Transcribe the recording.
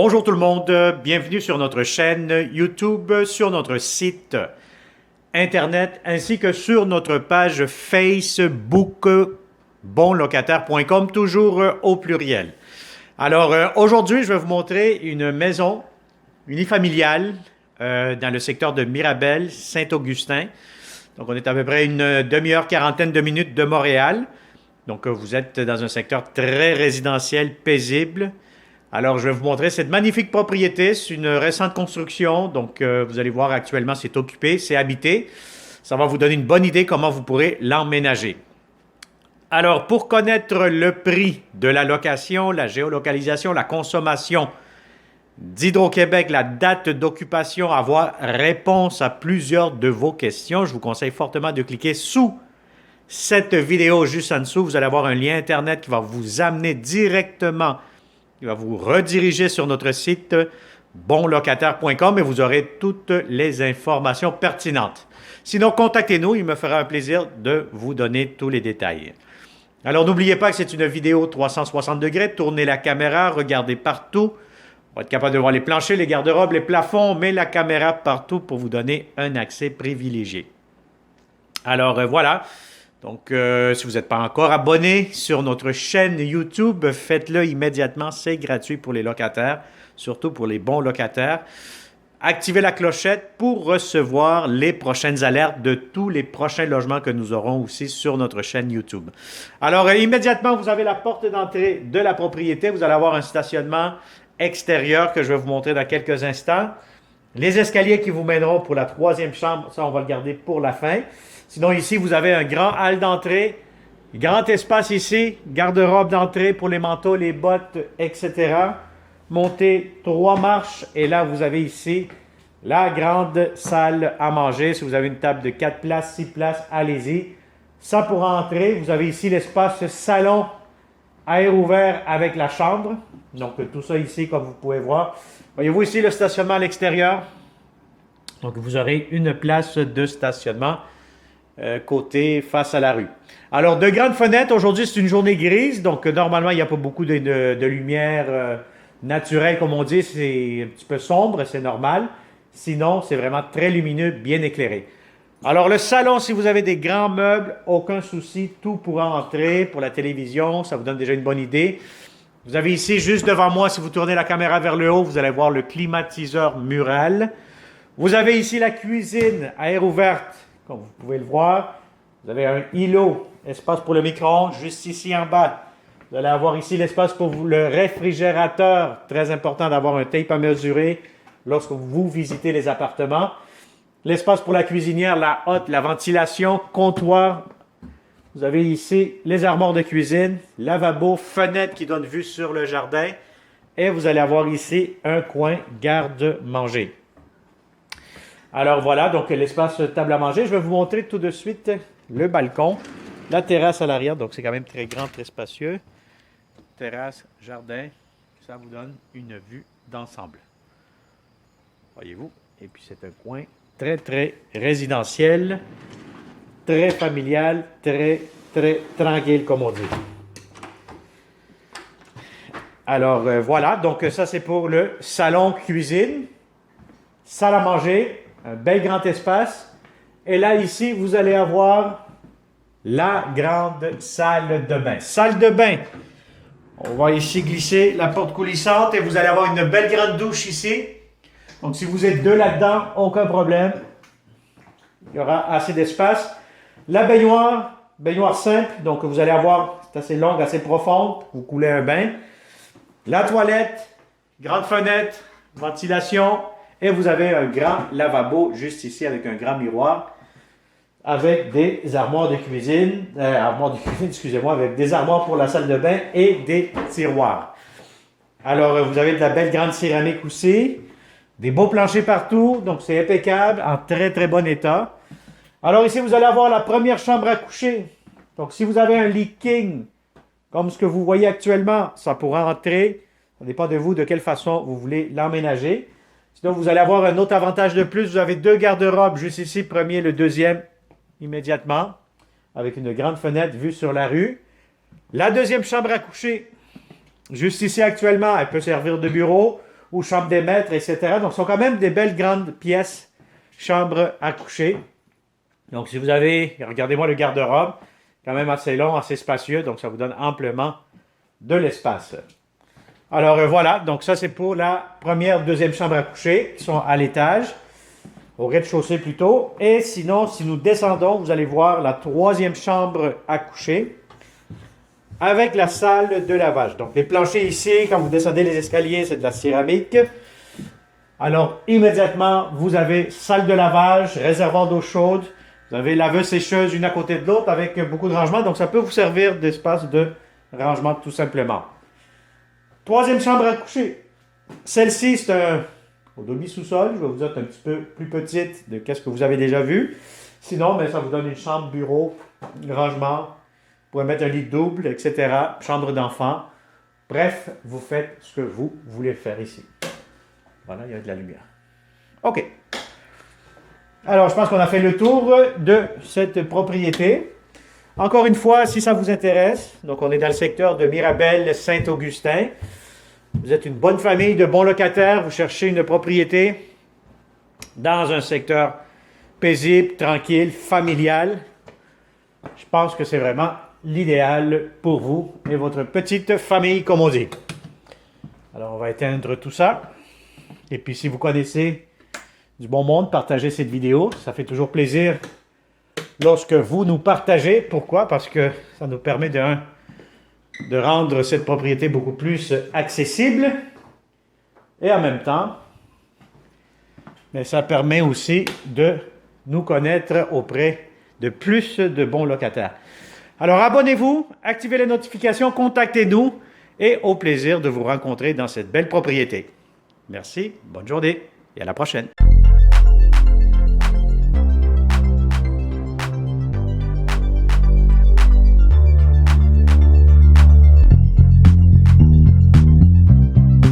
Bonjour tout le monde, bienvenue sur notre chaîne YouTube, sur notre site internet ainsi que sur notre page Facebook bonlocataire.com, toujours au pluriel. Alors aujourd'hui, je vais vous montrer une maison unifamiliale dans le secteur de Mirabel, Saint-Augustin. Donc on est à peu près une demi-heure, quarantaine de minutes de Montréal. Donc vous êtes dans un secteur très résidentiel, paisible. Alors, je vais vous montrer cette magnifique propriété. C'est une récente construction. Donc, vous allez voir actuellement, c'est occupé, c'est habité. Ça va vous donner une bonne idée comment vous pourrez l'emménager. Alors, pour connaître le prix de la location, la géolocalisation, la consommation d'Hydro-Québec, la date d'occupation, avoir réponse à plusieurs de vos questions, je vous conseille fortement de cliquer sous cette vidéo juste en dessous. Vous allez avoir un lien Internet qui va vous amener directement. Il va vous rediriger sur notre site bonlocataire.com et vous aurez toutes les informations pertinentes. Sinon, contactez-nous, il me fera un plaisir de vous donner tous les détails. Alors, n'oubliez pas que c'est une vidéo 360 degrés. Tournez la caméra, regardez partout. On va être capable de voir les planchers, les garde-robes, les plafonds, mais la caméra partout pour vous donner un accès privilégié. Alors, voilà. Donc, si vous n'êtes pas encore abonné sur notre chaîne YouTube, faites-le immédiatement. C'est gratuit pour les locataires, surtout pour les bons locataires. Activez la clochette pour recevoir les prochaines alertes de tous les prochains logements que nous aurons aussi sur notre chaîne YouTube. Alors, immédiatement, vous avez la porte d'entrée de la propriété. Vous allez avoir un stationnement extérieur que je vais vous montrer dans quelques instants. Les escaliers qui vous mèneront pour la troisième chambre, ça, on va le garder pour la fin. Sinon, ici, vous avez un grand hall d'entrée, grand espace ici, garde-robe d'entrée pour les manteaux, les bottes, etc. Montez 3 marches et là, vous avez ici la grande salle à manger. Si vous avez une table de 4 places, 6 places, allez-y. Ça pour entrer, vous avez ici l'espace salon à air ouvert avec la chambre. Donc, tout ça ici, comme vous pouvez voir. Voyez-vous ici le stationnement à l'extérieur. Donc, vous aurez une place de stationnement côté face à la rue. Alors, de grandes fenêtres. Aujourd'hui, c'est une journée grise. Donc, normalement, il n'y a pas beaucoup de lumière naturelle, comme on dit. C'est un petit peu sombre, c'est normal. Sinon, c'est vraiment très lumineux, bien éclairé. Alors, le salon, si vous avez des grands meubles, aucun souci. Tout pourra entrer pour la télévision. Ça vous donne déjà une bonne idée. Vous avez ici, juste devant moi, si vous tournez la caméra vers le haut, vous allez voir le climatiseur mural. Vous avez ici la cuisine à air ouverte, comme vous pouvez le voir. Vous avez un îlot, espace pour le micro-ondes, juste ici en bas. Vous allez avoir ici l'espace pour le réfrigérateur. Très important d'avoir un tape à mesurer lorsque vous visitez les appartements. L'espace pour la cuisinière, la hotte, la ventilation, comptoir. Vous avez ici les armoires de cuisine, lavabo, fenêtre qui donne vue sur le jardin. Et vous allez avoir ici un coin garde-manger. Alors voilà, donc l'espace table à manger. Je vais vous montrer tout de suite le balcon, la terrasse à l'arrière. Donc c'est quand même très grand, très spacieux. Terrasse, jardin, ça vous donne une vue d'ensemble. Voyez-vous? Et puis c'est un coin très, très résidentiel. Très familial, très, très tranquille, comme on dit. Alors, voilà. Donc, ça, c'est pour le salon-cuisine. Salle à manger. Un bel grand espace. Et là, ici, vous allez avoir la grande salle de bain. Salle de bain. On va ici glisser la porte coulissante et vous allez avoir une belle grande douche ici. Donc, si vous êtes deux là-dedans, aucun problème. Il y aura assez d'espace. La baignoire simple, donc vous allez avoir, c'est assez longue, assez profonde, vous coulez un bain. La toilette, grande fenêtre, ventilation, et vous avez un grand lavabo juste ici avec un grand miroir, avec des armoires de cuisine, excusez-moi, avec des armoires pour la salle de bain et des tiroirs. Alors, vous avez de la belle grande céramique aussi, des beaux planchers partout, donc c'est impeccable, en très très bon état. Alors ici, vous allez avoir la première chambre à coucher. Donc, si vous avez un lit king, comme ce que vous voyez actuellement, ça pourra entrer. Ça dépend de vous de quelle façon vous voulez l'emménager. Sinon, vous allez avoir un autre avantage de plus. Vous avez deux garde-robes, juste ici, le premier, le deuxième, immédiatement, avec une grande fenêtre vue sur la rue. La deuxième chambre à coucher, juste ici actuellement, elle peut servir de bureau ou chambre des maîtres, etc. Donc, ce sont quand même des belles grandes pièces, chambres à coucher. Donc, si vous avez, regardez-moi le garde-robe, quand même assez long, assez spacieux, donc ça vous donne amplement de l'espace. Alors voilà, donc ça c'est pour la première, deuxième chambre à coucher, qui sont à l'étage, au rez-de-chaussée plutôt. Et sinon, si nous descendons, vous allez voir la troisième chambre à coucher, avec la salle de lavage. Donc les planchers ici, quand vous descendez les escaliers, c'est de la céramique. Alors immédiatement, vous avez salle de lavage, réservoir d'eau chaude, vous avez laveuse-sécheuse une à côté de l'autre avec beaucoup de rangements, donc ça peut vous servir d'espace de rangement tout simplement. Troisième chambre à coucher. Celle-ci, c'est au demi-sous-sol. Je vais vous dire un petit peu plus petite de qu'est-ce que vous avez déjà vu. Sinon, ça vous donne une chambre bureau, rangement. Vous pouvez mettre un lit double, etc. Chambre d'enfant. Bref, vous faites ce que vous voulez faire ici. Voilà, il y a de la lumière. OK. Alors, je pense qu'on a fait le tour de cette propriété. Encore une fois, si ça vous intéresse, donc on est dans le secteur de Mirabel-Saint-Augustin. Vous êtes une bonne famille de bons locataires, vous cherchez une propriété dans un secteur paisible, tranquille, familial. Je pense que c'est vraiment l'idéal pour vous et votre petite famille, comme on dit. Alors, on va éteindre tout ça. Et puis, si vous connaissez du bon monde, partagez cette vidéo. Ça fait toujours plaisir lorsque vous nous partagez. Pourquoi? Parce que ça nous permet de rendre cette propriété beaucoup plus accessible. Et en même temps, ça permet aussi de nous connaître auprès de plus de bons locataires. Alors abonnez-vous, activez les notifications, contactez-nous et au plaisir de vous rencontrer dans cette belle propriété. Merci, bonne journée et à la prochaine.